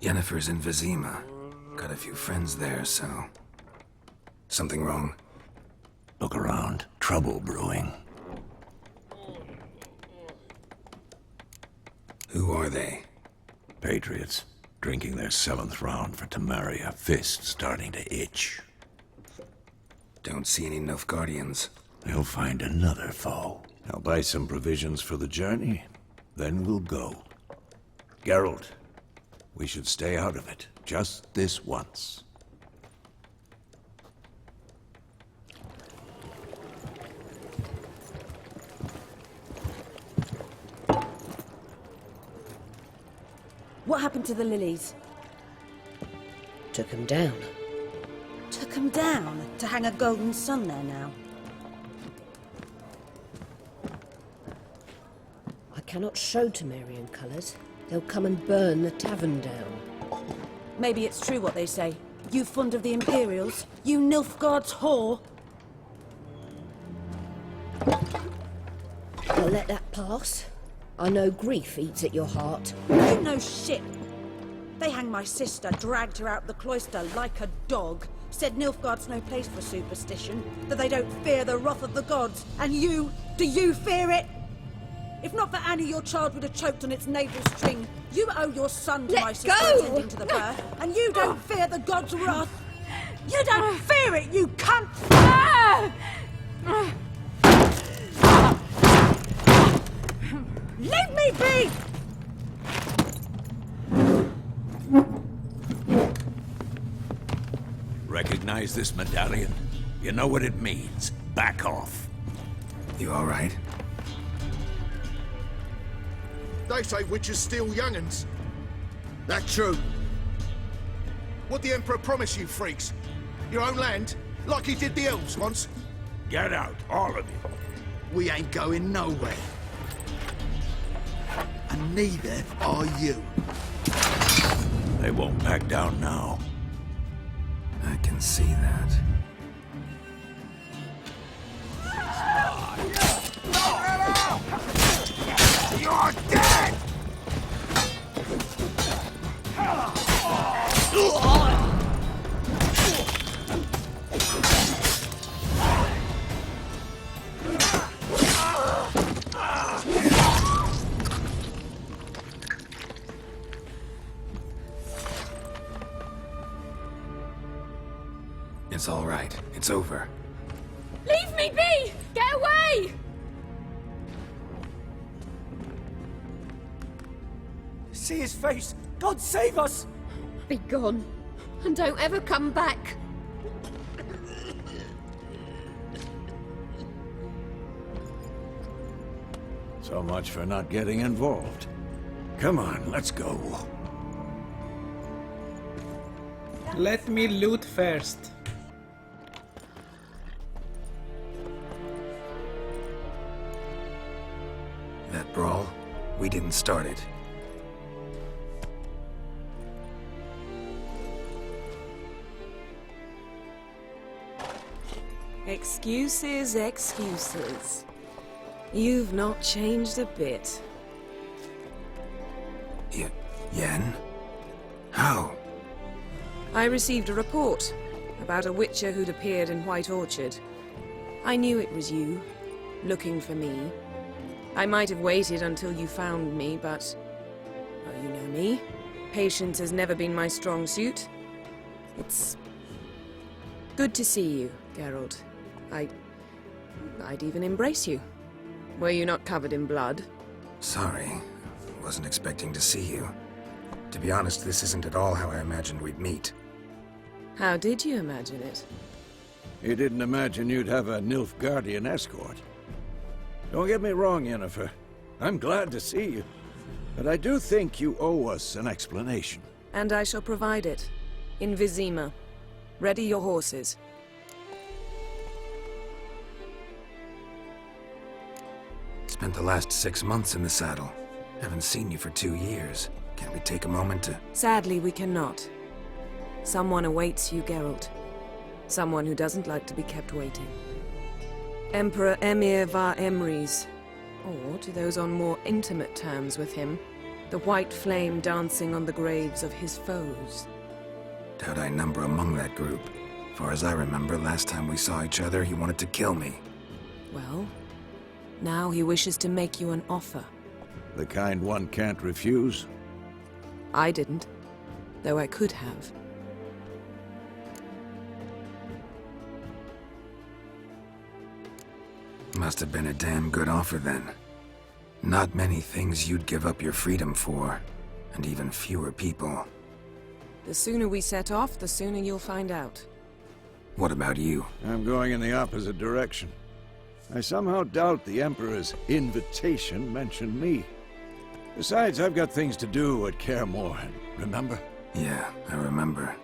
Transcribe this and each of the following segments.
Yennefer's in Vizima. Got a few friends there, so... Something wrong? Look around. Trouble brewing. Who are they? Patriots. Drinking their 7th round for Temeria. Fist starting to itch. Don't see any Nilfgaardians. They'll find another foe. I'll buy some provisions for the journey. Then we'll go. Geralt, we should stay out of it. Just this once. What happened to the lilies? Took him down. Took 'em down to hang a golden sun there now. I cannot show Temerian colours. They'll come and burn the tavern down. Maybe it's true what they say. You fond of the Imperials? You Nilfgaard's whore? I'll let that pass. I know grief eats at your heart. You know shit. They hanged my sister, dragged her out the cloister like a dog. Said Nilfgaard's no place for superstition, that they don't fear the wrath of the gods. And you, do you fear it? If not for Annie, your child would have choked on its navel string. You owe your son to Let my sister go! attending to the birth, and you don't fear the gods' wrath. You don't fear it, you cunt! Leave me be! Recognize this medallion? You know what it means. Back off. You alright? They say witches steal young'uns. That true? What the Emperor promise you, freaks? Your own land? Like he did the elves once? Get out, all of you. We ain't going nowhere. And neither are you. They won't back down now. I can see that. You're dead! It's all right. It's over. Leave me be! Get away! See his face! God save us! Be gone. And don't ever come back. So much for not getting involved. Come on, let's go. Let me loot first. That brawl, we didn't start it. Excuses, excuses. You've not changed a bit. Yen? How? I received a report about a witcher who'd appeared in White Orchard. I knew it was you, looking for me. I might have waited until you found me, but... well, you know me. Patience has never been my strong suit. It's... good to see you, Geralt. I'd even embrace you. Were you not covered in blood? Sorry. Wasn't expecting to see you. To be honest, this isn't at all how I imagined we'd meet. How did you imagine it? You didn't imagine you'd have a Nilfgaardian escort. Don't get me wrong, Yennefer. I'm glad to see you. But I do think you owe us an explanation. And I shall provide it. In Vizima. Ready your horses. Spent the last 6 months in the saddle. Haven't seen you for 2 years. Can't we take a moment to... Sadly, we cannot. Someone awaits you, Geralt. Someone who doesn't like to be kept waiting. Emperor Emhyr var Emreis. Or to those on more intimate terms with him, The white flame dancing on the graves of his foes. Doubt I number among that group. Far as I remember, last time we saw each other, he wanted to kill me. Well, now he wishes to make you an offer. The kind one can't refuse? I didn't, though I could have. Must have been a damn good offer then. Not many things you'd give up your freedom for, and even fewer people. The sooner we set off, the sooner you'll find out. What about you? I'm going in the opposite direction. I somehow doubt the Emperor's invitation mentioned me. Besides, I've got things to do at Kaer Morhen, remember? Yeah, I remember.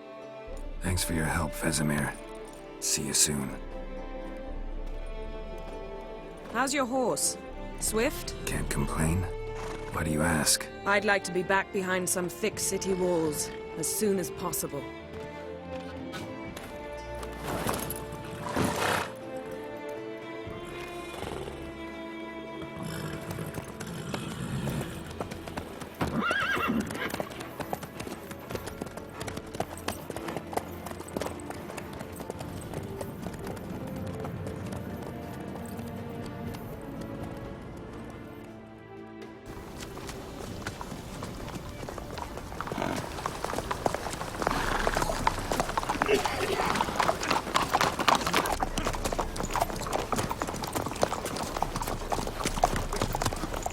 Thanks for your help, Vesemir. See you soon. How's your horse? Swift? Can't complain. Why do you ask? I'd like to be back behind some thick city walls as soon as possible.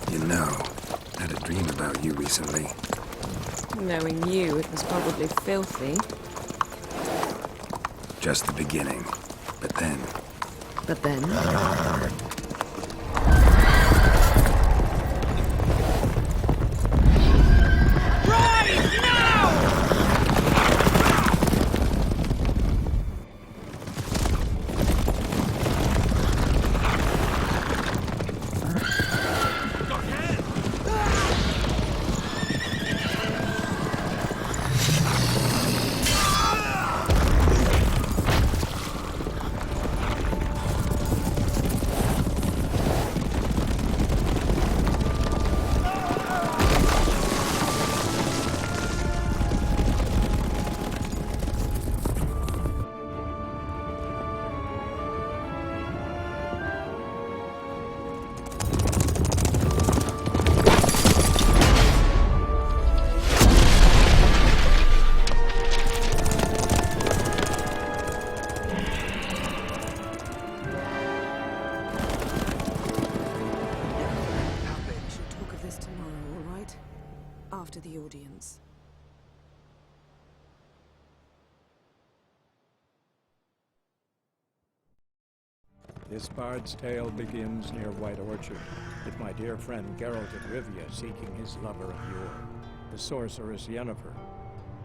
You know, I had a dream about you recently. Knowing you, it was probably filthy. Just the beginning. But then... But then... After the audience. This bard's tale begins near White Orchard, with my dear friend Geralt of Rivia seeking his lover of yore, the sorceress Yennefer.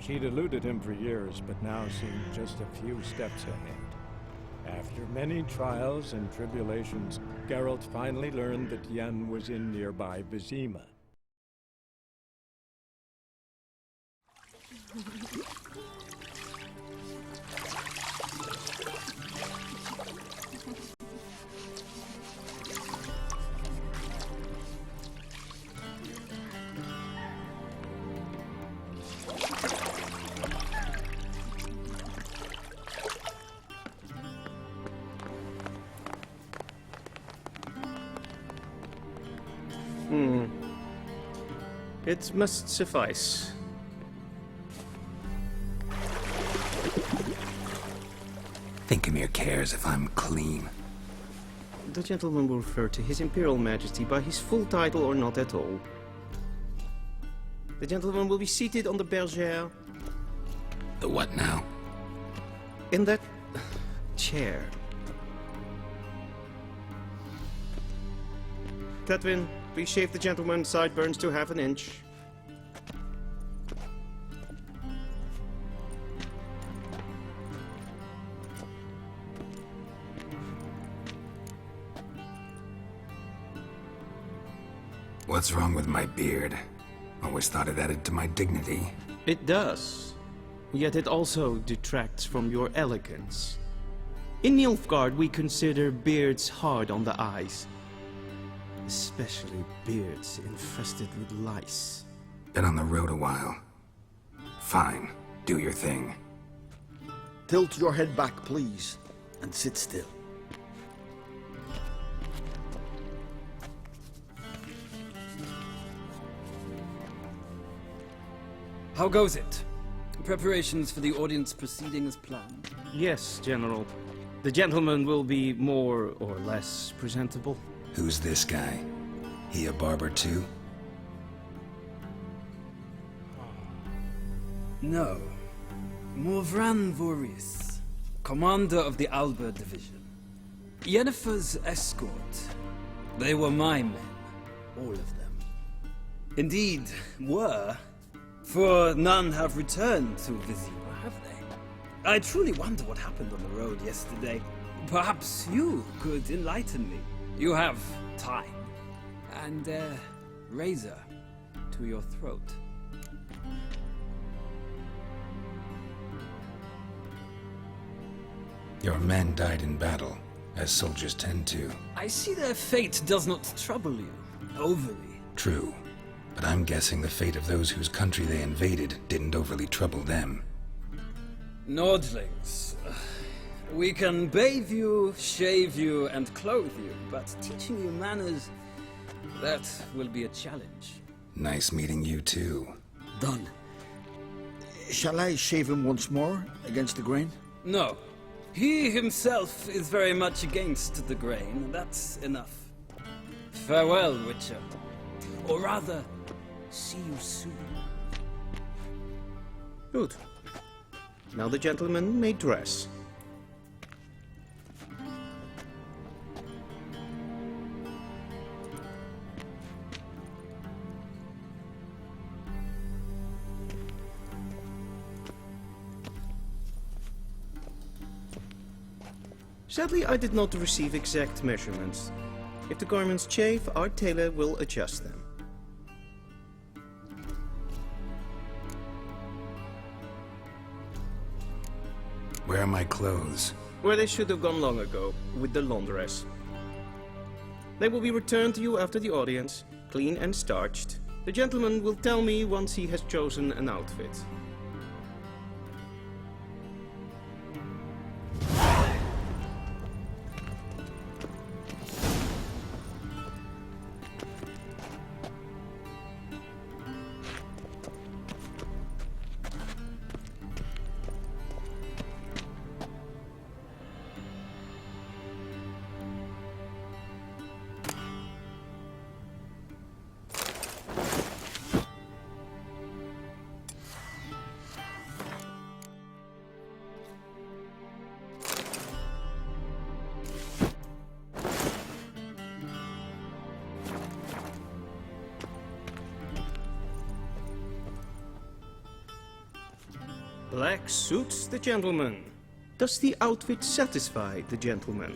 She'd eluded him for years, but now seemed just a few steps ahead. After many trials and tribulations, Geralt finally learned that Yen was in nearby Vizima. It must suffice. Thinkamir cares if I'm clean. The gentleman will refer to His Imperial Majesty by his full title or not at all. The gentleman will be seated on the bergère. The what now? In that chair. Tedwin, please shave the gentleman's sideburns to half an inch. What's wrong with my beard? Always thought it added to my dignity. It does. Yet it also detracts from your elegance. In Nilfgaard, we consider beards hard on the eyes. Especially beards infested with lice. Been on the road a while. Fine, do your thing. Tilt your head back, please, and sit still. How goes it? Preparations for the audience proceeding as planned? Yes, General. The gentleman will be more or less presentable. Who's this guy? He a barber too? No. Morvran Voorhis, commander of the Alba Division. Yennefer's escort. They were my men. All of them. Indeed, were. For none have returned to Vizima, have they? I truly wonder what happened on the road yesterday. Perhaps you could enlighten me. You have time. And a razor to your throat. Your men died in battle, as soldiers tend to. I see their fate does not trouble you overly. True, but I'm guessing the fate of those whose country they invaded didn't overly trouble them. Nordlings. We can bathe you, shave you, and clothe you, but teaching you manners, that will be a challenge. Nice meeting you too. Done. Shall I shave him once more, against the grain? No. He himself is very much against the grain. That's enough. Farewell, Witcher. Or rather, see you soon. Good. Now the gentleman may dress. Sadly, I did not receive exact measurements. If the garments chafe, our tailor will adjust them. Where are my clothes? Where they should have gone long ago, with the laundress. They will be returned to you after the audience, clean and starched. The gentleman will tell me once he has chosen an outfit. Black suits the gentleman. Does the outfit satisfy the gentleman?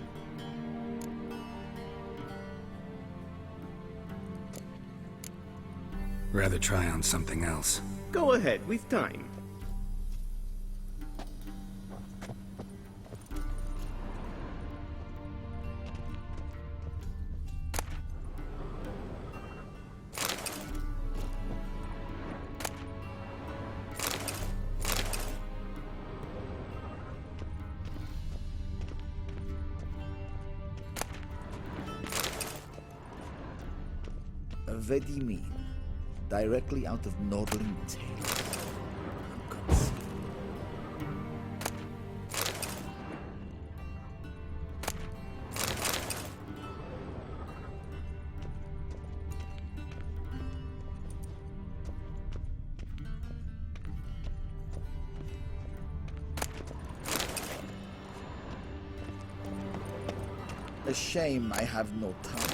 Rather try on something else. Go ahead, we've time. Vedimin, directly out of Nordling Tales. A shame I have no time.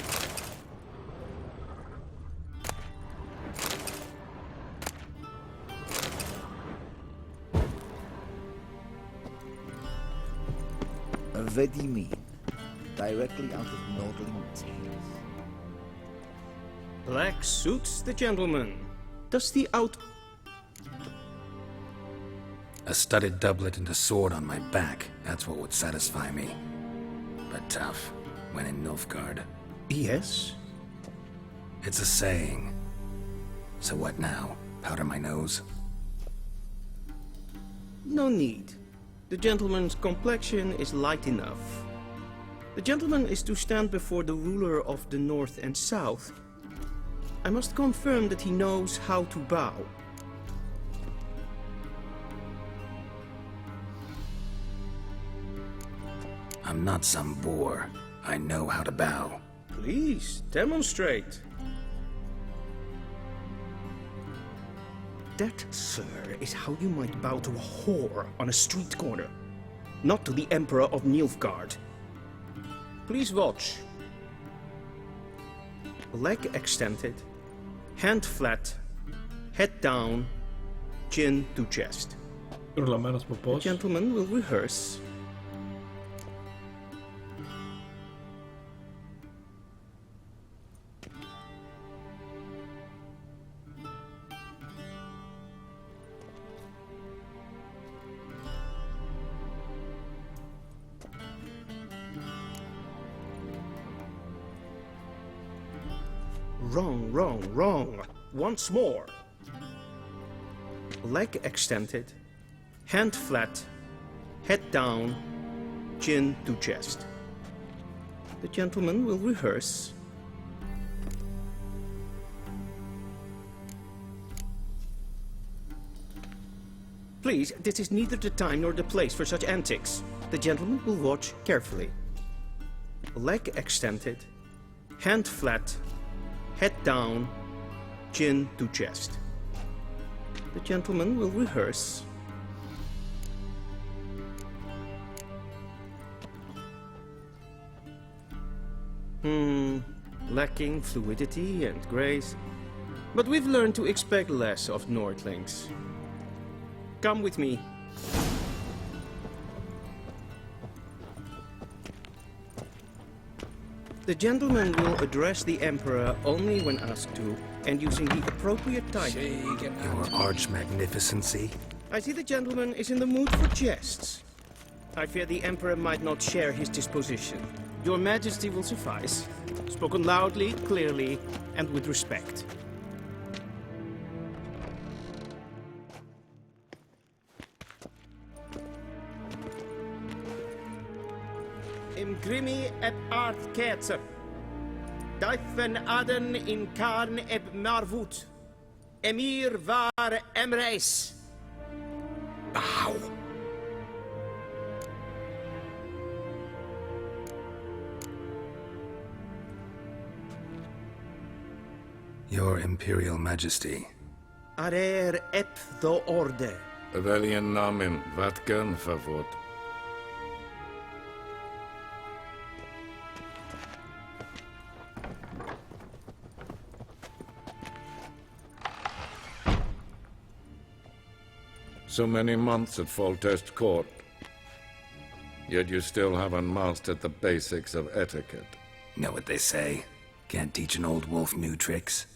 Vedimin, directly out of Nordling Tales. Black suits the gentleman. Does the A studded doublet and a sword on my back, that's what would satisfy me. But tough, when in Nilfgaard. Yes? It's a saying. So what now? Powder my nose? No need. The gentleman's complexion is light enough. The gentleman is to stand before the ruler of the North and South. I must confirm that he knows how to bow. I'm not some boor. I know how to bow. Please, demonstrate. That, sir, is how you might bow to a whore on a street corner, not to the Emperor of Nilfgaard. Please watch. Leg extended, hand flat, head down, chin to chest. The gentleman will rehearse. Wrong, wrong, wrong. Once more. Leg extended, hand flat, head down, chin to chest. The gentleman will rehearse. Please, this is neither the time nor the place for such antics. The gentleman will watch carefully. Leg extended, hand flat, head down, chin to chest. The gentleman will rehearse. Lacking fluidity and grace. But we've learned to expect less of Nordlings. Come with me. The gentleman will address the Emperor only when asked to, and using the appropriate title. Your Arch-Magnificency? I see the gentleman is in the mood for jests. I fear the Emperor might not share his disposition. Your Majesty will suffice. Spoken loudly, clearly, and with respect. Imgrimi et art ketzer. Daifen aden in karn eb marvut. Emir var emreis. Bow! Your Imperial Majesty. Arer ep the orde. Weljen namen, vatken favot. So many months at Foltest Court, yet you still haven't mastered the basics of etiquette. Know what they say? Can't teach an old wolf new tricks.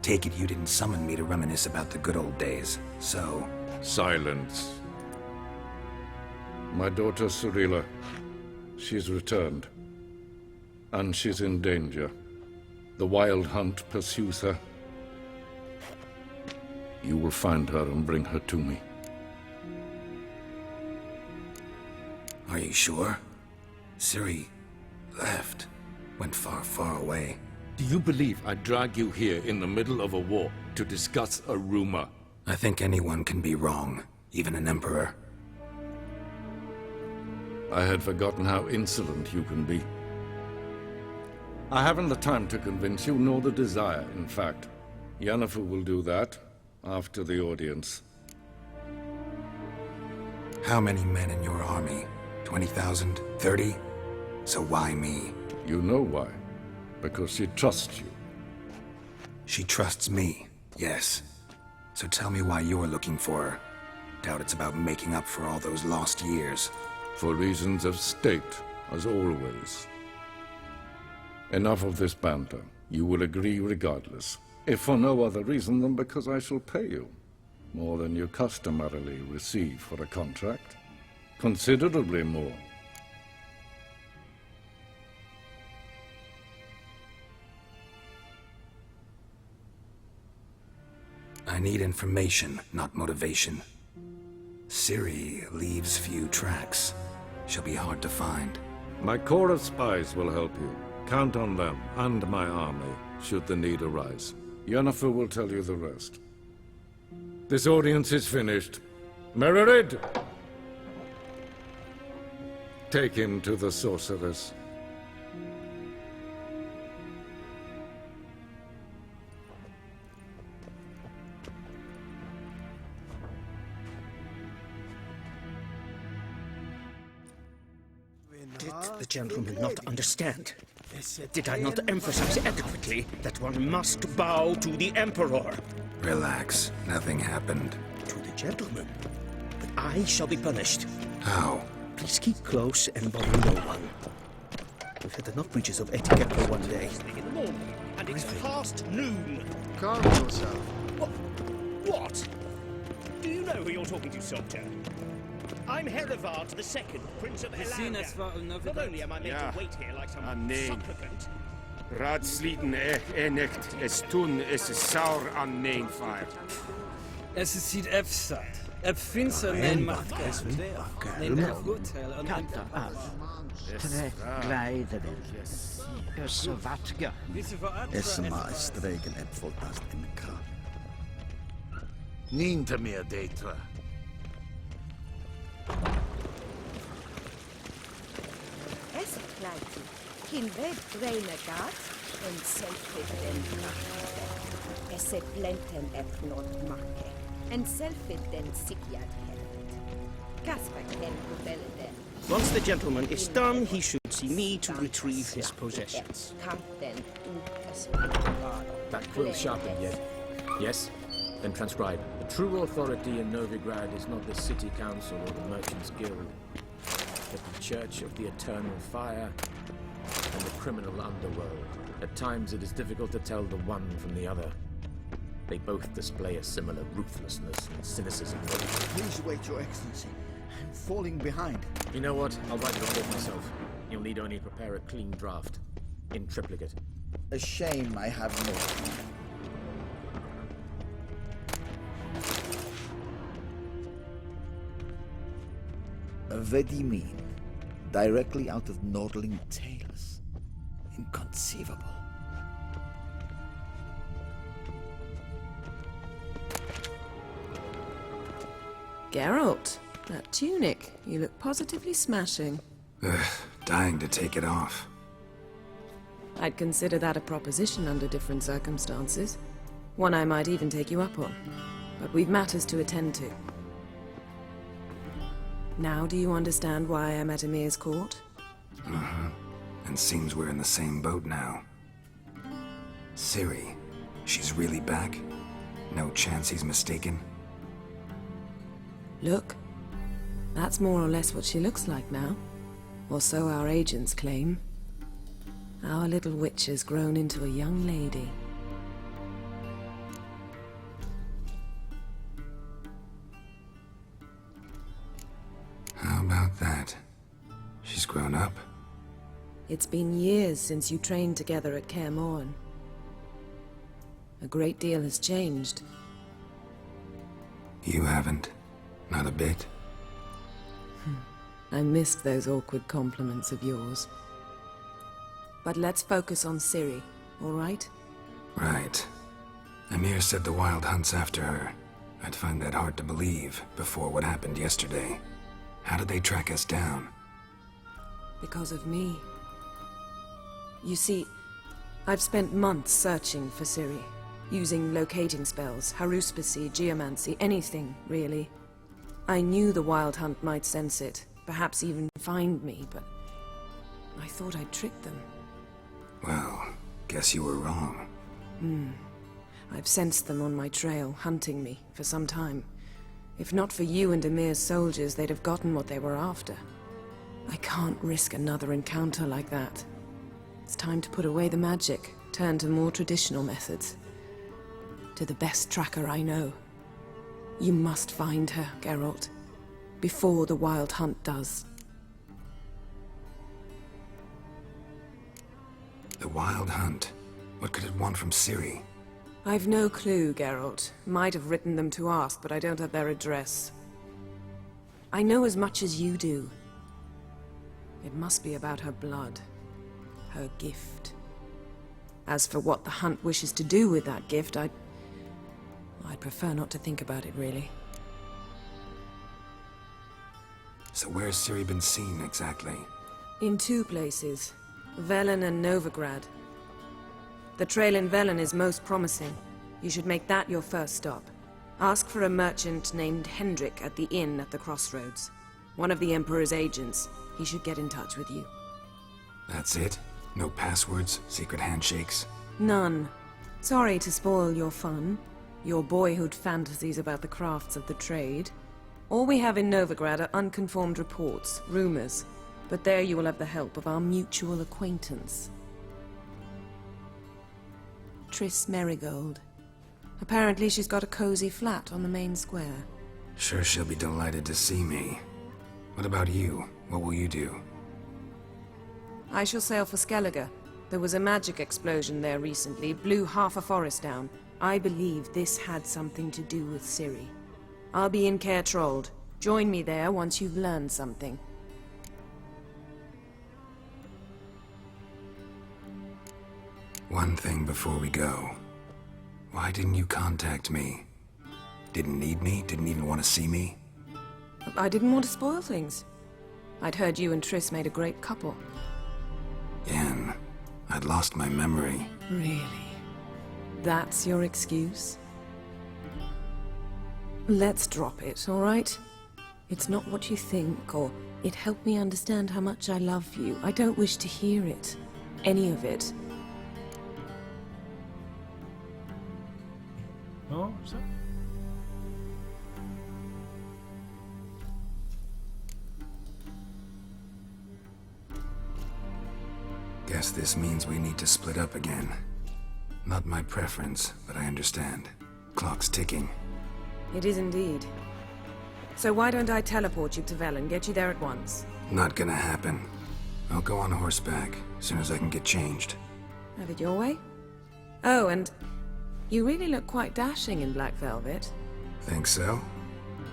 Take it you didn't summon me to reminisce about the good old days, so... Silence. My daughter Cirilla, she's returned. And she's in danger. The Wild Hunt pursues her. You will find her and bring her to me. Are you sure? Ciri left. Went far, far away. Do you believe I'd drag you here in the middle of a war to discuss a rumor? I think anyone can be wrong, even an emperor. I had forgotten how insolent you can be. I haven't the time to convince you, nor the desire, in fact. Yennefer will do that after the audience. How many men in your army? 20,000? 30? So why me? You know why. Because she trusts you. She trusts me, yes. So tell me why you're looking for her. Doubt it's about making up for all those lost years. For reasons of state, as always. Enough of this banter. You will agree regardless. If for no other reason than because I shall pay you. More than you customarily receive for a contract. Considerably more. I need information, not motivation. Ciri leaves few tracks. She'll be hard to find. My corps of spies will help you. Count on them and my army, should the need arise. Yennefer will tell you the rest. This audience is finished. Mererid! Take him to the sorceress. Did the gentleman not understand? Did I not emphasize adequately that one must bow to the Emperor? Relax. Nothing happened. To the gentleman. But I shall be punished. How? Please keep close and bother no one. We've had enough breaches of etiquette for one day. In the morning, and it's past noon. Calm yourself. What? Do you know who you're talking to, soldier? I'm Herivard II, Prince of Elander. Not only am I made to wait here like some supplicant... Raadsliden echt es tun es saur an nein fire. Es is ziet efsat. Ep finser neem macht neem het voordeel aan Kanta af. Tre gleider. Össe vatga. Esma stregen epfel past in de kraan. Niente meer detra. Es kleiti. Kin ved breine gat en selfit den nachte. Esse blenten ep not make. En selfit den sikyad helvet. Kasper ken rebelle den. Once the gentleman is done, he should see me to retrieve his possessions. That quill sharpened yet? Yes? Then transcribe. The true authority in Novigrad is not the city council or the merchants' guild, but the Church of the Eternal Fire and the criminal underworld. At times it is difficult to tell the one from the other. They both display a similar ruthlessness and cynicism. Please wait, Your Excellency. I'm falling behind. You know what? I'll write the report myself. You'll need only prepare a clean draft. In triplicate. A shame I have no time. Vedimine, directly out of Nordling Tales. Inconceivable. Geralt, that tunic. You look positively smashing. Ugh, dying to take it off. I'd consider that a proposition under different circumstances. One I might even take you up on. But we've matters to attend to. Now do you understand why I'm at Emir's court? Uh-huh. And seems we're in the same boat now. Ciri, she's really back? No chance he's mistaken? Look. That's more or less what she looks like now. Or so our agents claim. Our little witch has grown into a young lady. How about that? She's grown up? It's been years since you trained together at Kaer Morhen. A great deal has changed. You haven't? Not a bit? I missed those awkward compliments of yours. But let's focus on Ciri, all right? Right. Emir said the Wild Hunt's after her. I'd find that hard to believe before what happened yesterday. How did they track us down? Because of me. You see, I've spent months searching for Ciri, using locating spells, haruspicy, geomancy, anything, really. I knew the Wild Hunt might sense it, perhaps even find me, but I thought I'd tricked them. Well, guess you were wrong. I've sensed them on my trail, hunting me, for some time. If not for you and Emir's soldiers, they'd have gotten what they were after. I can't risk another encounter like that. It's time to put away the magic, turn to more traditional methods. To the best tracker I know. You must find her, Geralt. Before the Wild Hunt does. The Wild Hunt? What could it want from Ciri? I've no clue, Geralt. Might have written them to ask, but I don't have their address. I know as much as you do. It must be about her blood. Her gift. As for what the Hunt wishes to do with that gift, I'd prefer not to think about it, really. So where's Ciri been seen, exactly? In 2 places. Velen and Novigrad. The trail in Velen is most promising. You should make that your first stop. Ask for a merchant named Hendrik at the inn at the crossroads. One of the Emperor's agents. He should get in touch with you. That's it? No passwords? Secret handshakes? None. Sorry to spoil your fun. Your boyhood fantasies about the crafts of the trade. All we have in Novigrad are unconfirmed reports, rumors. But there you will have the help of our mutual acquaintance. Triss Merigold. Apparently she's got a cozy flat on the main square. Sure she'll be delighted to see me. What about you? What will you do? I shall sail for Skellige. There was a magic explosion there recently, blew half a forest down. I believe this had something to do with Ciri. I'll be in Caer Trolde. Join me there once you've learned something. One thing before we go. Why didn't you contact me? Didn't need me? Didn't even want to see me? I didn't want to spoil things. I'd heard you and Triss made a great couple. Yen, I'd lost my memory. Really? That's your excuse? Let's drop it, all right? It's not what you think, or it helped me understand how much I love you. I don't wish to hear it. Any of it. Oh, so? Guess this means we need to split up again. Not my preference, but I understand. Clock's ticking. It is indeed. So why don't I teleport you to Velen, get you there at once? Not gonna happen. I'll go on horseback, as soon as I can get changed. Have it your way? Oh, and you really look quite dashing in black velvet. Think so?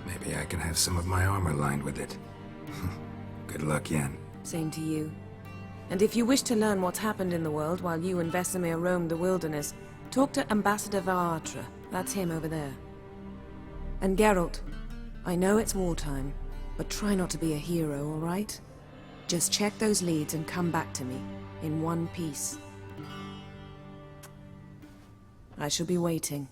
Maybe I can have some of my armor lined with it. Good luck, Yen. Same to you. And if you wish to learn what's happened in the world while you and Vesemir roamed the wilderness, talk to Ambassador Varatra. That's him over there. And Geralt, I know it's wartime, but try not to be a hero, all right? Just check those leads and come back to me, in one piece. I shall be waiting.